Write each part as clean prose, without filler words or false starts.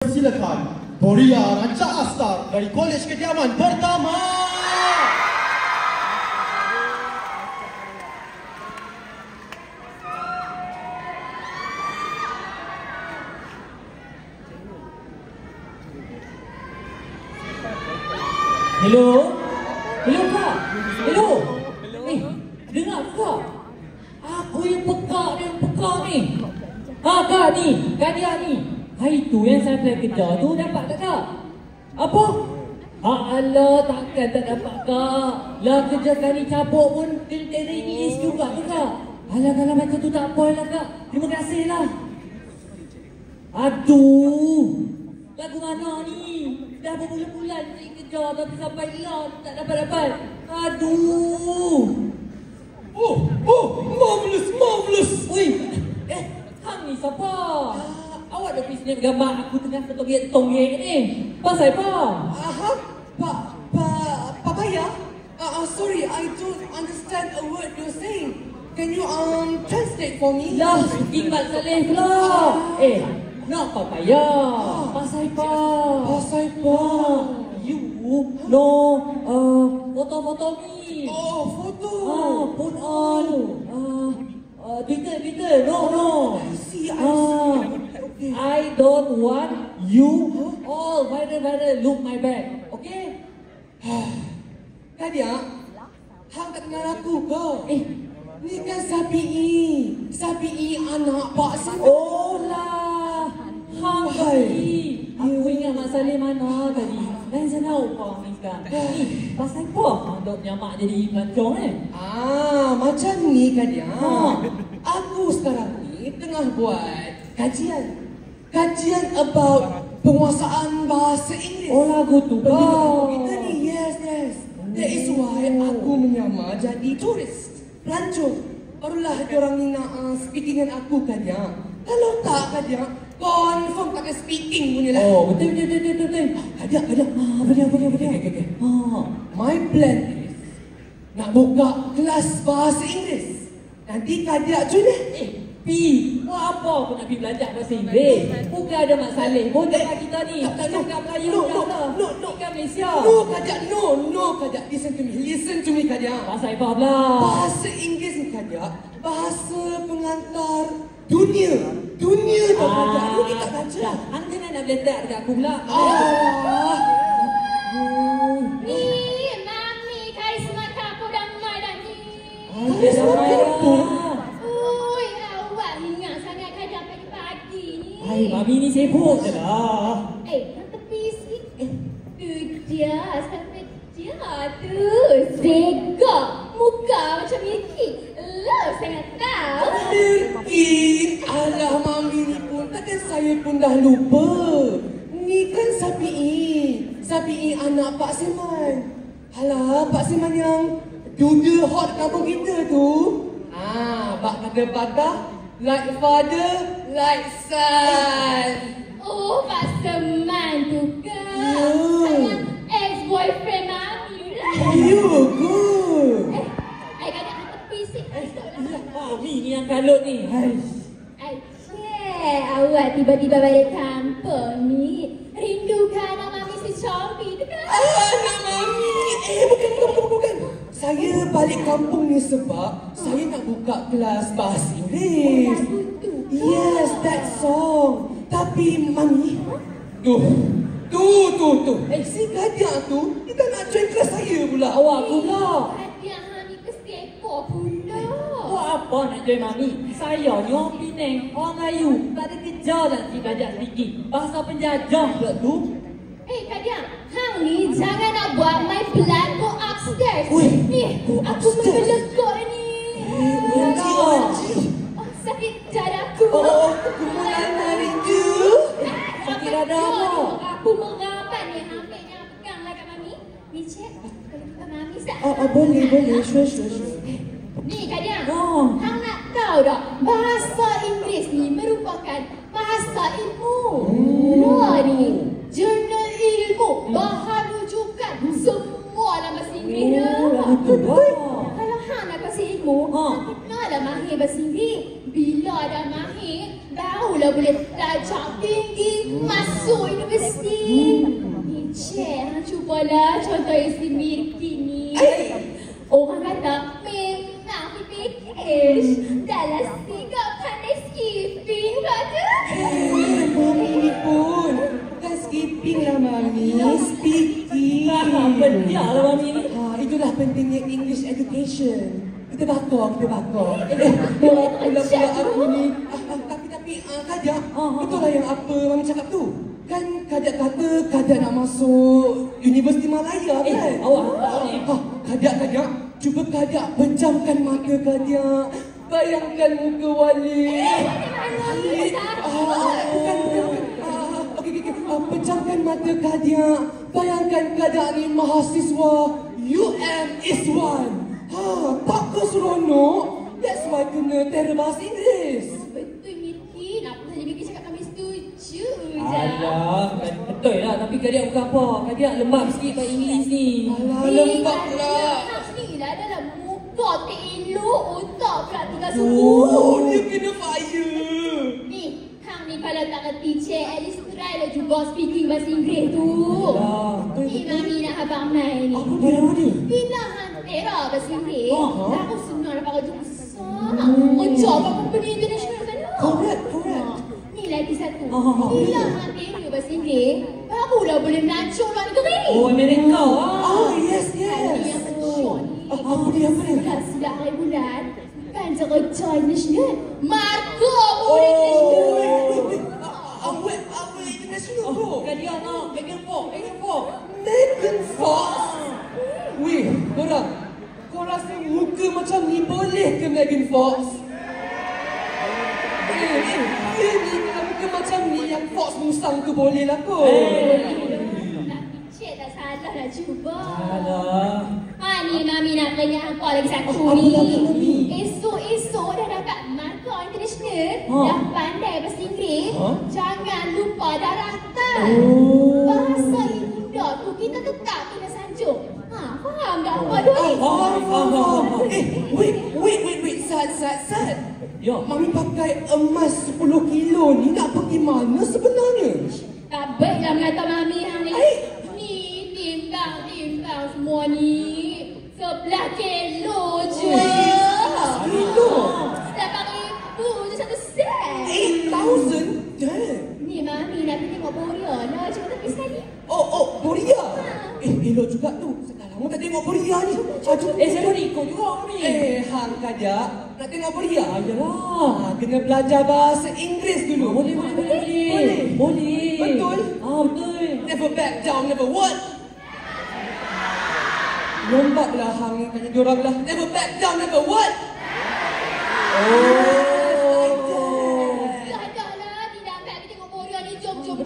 Dipersilakan Boria Ranca Astar dari Kolej Kediaman Pertama. Hello? Hello kak? Hello? Dengar kak? Aku yang pekak ni. Kak ni, kak dia ni. Hari tu yang saya apply kerja tu dapat tak kak? Apa? Alah, takkan tak dapat kak. Lah kerja kali cabut pun dari English juga tu kak. Alah, kalau macam tu tak apa lah kak. Terima kasih lah. Aduh, lagu mana ni? Dah berbulan-bulan cari kerja tapi sampai lah tak dapat-dapat. Aduh. Marvelous. Ui, hang ni siapa? Awak dah bisnes gambar aku tengah ketongyek ni. Pasal apa? Papaya? Sorry, I don't understand a word you're saying. Can you translate for me? Lah, Iqbal Saleh pula. Nak papaya. Pasal apa? You foto-foto ni. Oh, photo. Put on. Twitter. No. I see. Okay. I don't want you all viral look my back. Okay? Kadia, hang tak kenal aku ke? Ni kan Sabi'i anak Pak Saleh. Oh lah. Hang tadi. Aku ingat Mak Saleh mana tadi. Lain sana upah ni sekarang. Ni, pasal apa hang dok nyamak jadi pelancong Macam ni Kadia. Aku sekarang ni tengah buat kajian about penguasaan bahasa Inggeris. Oh lagu tu Kita ni, yes. That is why aku menyamar jadi turis, pelancong. Barulah diorang ni nak speaking dengan aku Kadia. Kalau tak Kadia, confirm takkan speaking punya lah. Oh betul. Kadia. Okay. My plan is nak buka kelas bahasa Inggeris. Nanti Kadia join lah. Buat apa aku nak pergi belajar bahasa Inggeris? Bukan ada Mak Saleh pun dekat kita ni. Cakap Melayu je lah. Ni kan Malaysia. No, Kadia. Listen to me, Kadia. Pasal apa pula? Bahasa Inggeris ni, Kadia, bahasa pengantar dunia tu, Kadia. Lu kita baca. Hang jangan nak beletak dekat aku pula. Ni, Mami, karisma kamu damai dah ni. Karisma kamu? Awak ingat sangat kadang pagi-pagi ni. Mami ni sibuk je lah. Yang tepi sikit. Tu dia, sampai dia tu. Segak, muka macam Miki. Love sangat tahu. Mungkin, alah Mami ni pun, takkan saya pun dah lupa. Ni kan Sabi'i anak Pak Seman. Alah, Pak Seman yang duda hot kampung kita tu. Bak kata patah, like father, like son. Oh, Pak Seman tu kan. Sayang ex-boyfriend Mami lah. You good. Kadang tepi sikit. Mami ni yang kalut ni. Awak tiba-tiba balik kampung ni. Rindukan anak Mami si Chomi tu kan? Anak Mami. Bukan. Saya balik kampung ni sebab saya nak buka kelas bahasa Inggeris. Yes, that song. Tapi Mami, tuh. Si Kadia tu, kita nak join kelas saya pula. Awak pula. Hadiah Mami kesepo pula. Buat apa nak join Mami? Saya ni orang Penang, orang Melayu. Tak ada kerja nanti belajar speaking. Bahasa penjajah pula tu. Kadiang, hang ni jangan nak buat my plan go upstairs. Ni, aku upstairs? melegak ni. Sakit dadaku. Aku mulai rindu. Sakit dada apa? Aku mengapan ni, ambilnya peganglah kat Mami. Ni cek, kalau kita Mami sah. Boleh, sure. Ni Kadiang, hang nak tahu tak, bahasa Inggeris ni merupakan bahasa ilmu. Ni, jurnal ilmu, bahan rujukan, semua dalam bahasa Inggeris dah. Kalau hang nak bahasa ilmu, kenalah mahir bahasa Inggeris. Bila dah mahir, barulah boleh darjah tinggi masuk Universiti. Cik, cubalah contoh si Mirki ni. Orang kata memang PPH. Dalam sikap pandai skipping pula tu. Mami ni pun. Bukan skipping lah Mami, speaking. Pendiak lah Mami ni. Itulah pentingnya English education. Kita bakar. Pula aku ni. Tapi Kajak, betul lah yang apa Mami cakap tu. Kan Kajak kata Kajak nak masuk Universiti Malaya kan? Awak tahu ni. Kajak, cuba Kajak pejamkan mata Kajak. Bayangkan muka Wali. Bukan. Okey. Pejamkan mata Kajak. Bayangkan Kajak ni mahasiswa UM Iswan. Tak ke seronok? That's why kena teror bahasa Inggeris. Betul Mirki. Kenapa saja Mirki cakap kami setuju je. Alah, betul lah. Tapi Kadiak bukan apa. Kadiak lembab sikit bahasa Inggeris ni. Alah, lembab pula. Hang sendiri lah dalam muka tak elok. Otak pula tinggal suku. Dia kena fire. Ni, hang ni kalau tak kerti cik, at least try lah juga speaking bahasa Inggeris tu. Ni Mami nak abang main ni. Apa dia? Bila hang tera bahasa Inggeris, aku senang nak pakai jumpa susah. Macam apa company international sana. Correct. Ni lagi satu. Bila hang tera bahasa Inggeris, barulah boleh melancong luar negeri. Oh, Amerika. Yes. Ni yang pension ni. Apa dia? Sudah hari bulan. Kan cerita international. Marco boleh international. Apa international bro? Kadiak nak. Megan Fox. Megan Fox. Weh, korang rasa muka macam ni boleh ke Megan Fox? Dia ni kalau muka macam ni yang Fox Mustang tu boleh lah kot. Cik tak salah nak cuba. Alah. Ni Mami nak tanya hampa lagi satu Apa ni. Mami? Esok dah dapat Marco International. Dah pandai bahasa Inggeris. Jangan lupa daratan. Bahasa Ibunda tu kita tetap kena sanjung. Faham tak apa tu ni? Faham. Wait. Sat. Ya. Mami pakai emas 10 kilo ni nak pergi mana sebenarnya? Tak baiklah mengata Mami hang ni. Ni timbang semua ni. 11 kilo je. 11 kilo? 8,000 je satu set. 8,000? Damn. Ni Mami nak pergi tengok Boria lah. Cuba tepi sekali. Boria. Elok juga tu. Dah lama tak tengok Boria ni. Saya pun ikut juga Mami. Hang Kajak nak tengok Boria? Ayolah. Kena belajar bahasa Inggeris dulu. Boleh. Betul? Betul. Never back down, never what? Lombat lah hang ni tanya diorang lah. Never back down, never what? Dah lah. Ni dah ambil kita tengok Boria ni. Jom. Jom.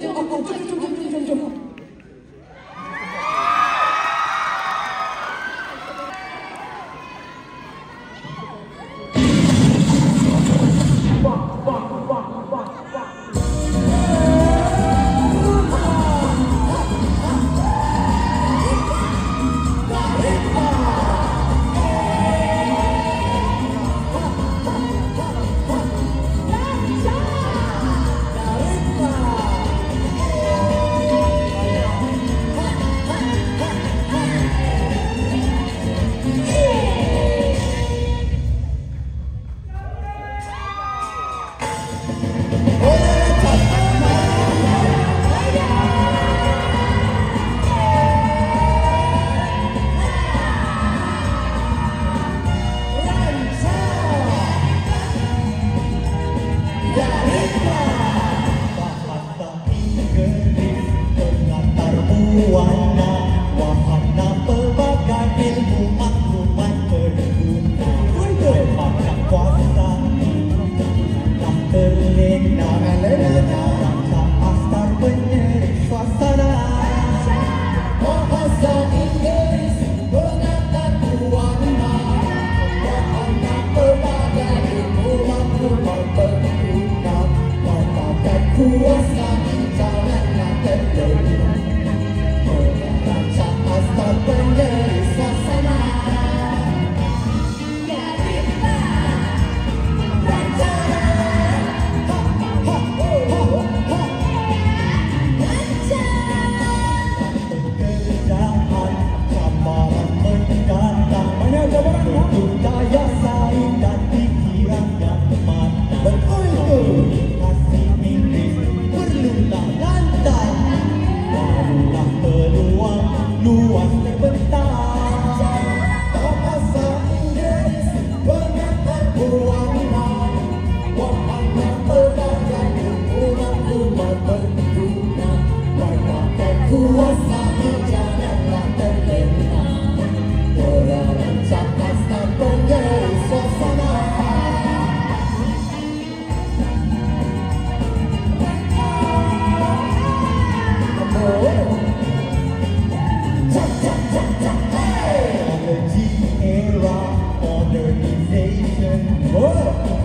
kuasai janganlah terlena. Toleransi kasta penggeri suasana. Technology era, modernization.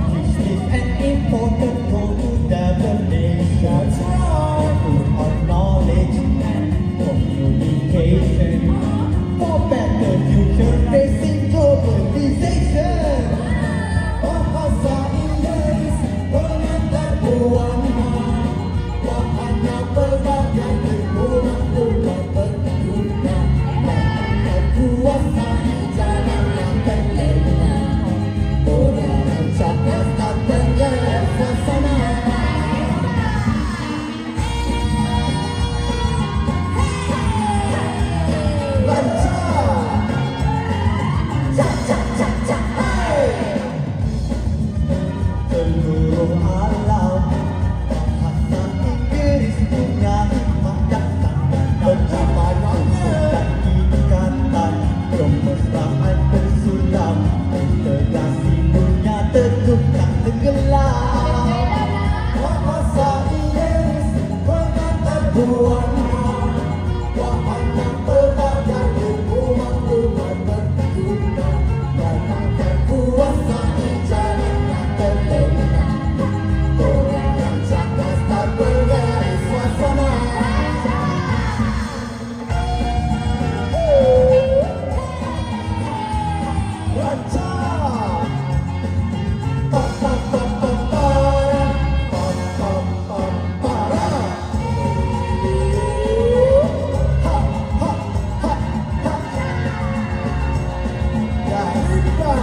This is an important role to develop nations. Through our knowledge and communication. For better future facing globalization. Bahasa Inggeris dengan terbuang. Bahannya berbagai ilmu maklumat berguna. Kuasai janganlah terlena. Toleransi kasta penggeri suasana. Seluruh alam bahasa Inggeris punya hikmah dan perjalanan dan ikatan kemesraan tersulam integrasi dunia teguh tak tenggelam. Bahasa Inggeris dengan terbuang. Bahannya berbagai ilmu maklumat berguna. Dalam kuasai janganlah terlena. Toleransi kasta penggeri suasana. Lancar. Pam pam pam pam pam. Pam pam pam pam. Ha ha ha ha. Ya riba.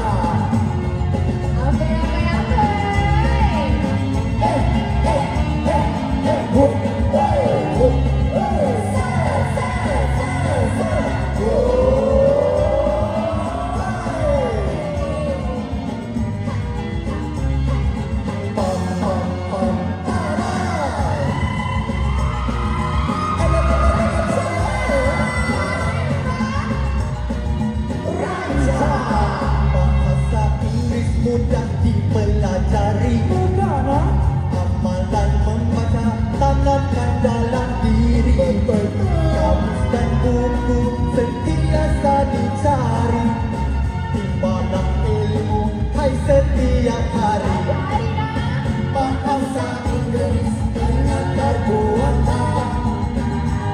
Bahasa Inggeris mudah dipelajari. Amalan membaca tanamkan dalam diri. Kamus dan buku sentiasa dicari. Timbangan ilmu hai setiap hari. Bahasa Inggeris dengan terbuang.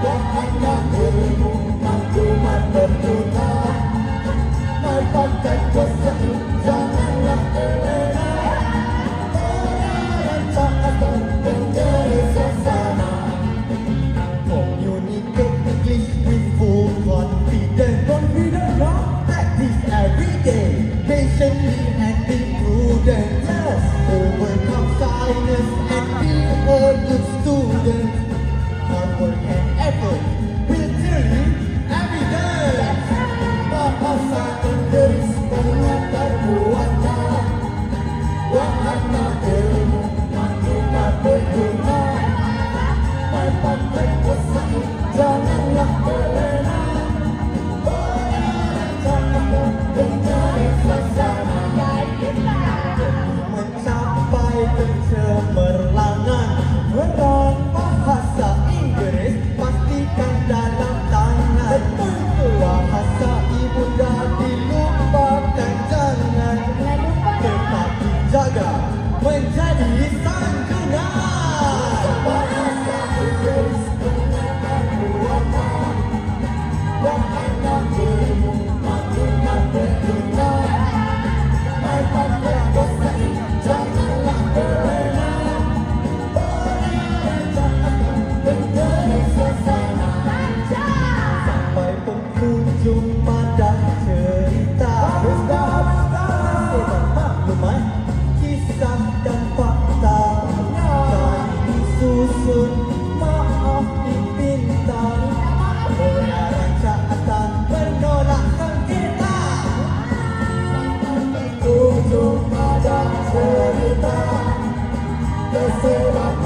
Bahannya ilmu maklumat berguna. Pakai kuasai janganlah terlena. Toleransi kasta penggeri suasana. Communicate English with full confidence. Practice every day, patiently and be prudent. Overcome shyness and be a good student. Hard work and effort will turn you evidence. Bahasa Inggeris dengan terbuang. Bahannya ilmu maklumat berguna. Pakai kuasai janganlah terlena. Toleransi kasta penggeri suasana. Mencapai kecemerlangan, perang bahasa Inggris pastikan dalam tangan. Bahasa ibunda dilupakan jangan, tetapi jaga menjadi sanjungan. Bahasa Inggeris dengan terbuang. Bahannya ilmu maklumat berguna. Pakai kuasai janganlah terlena. Toleransi kasta penggeri suasana. Sampai penghujung pada cerita. Sebar maklumat, kisah dan fakta. Kali disusun, maaf dipinta. Toleransi kasta menolak sengketa. Ujung pada cerita tersebar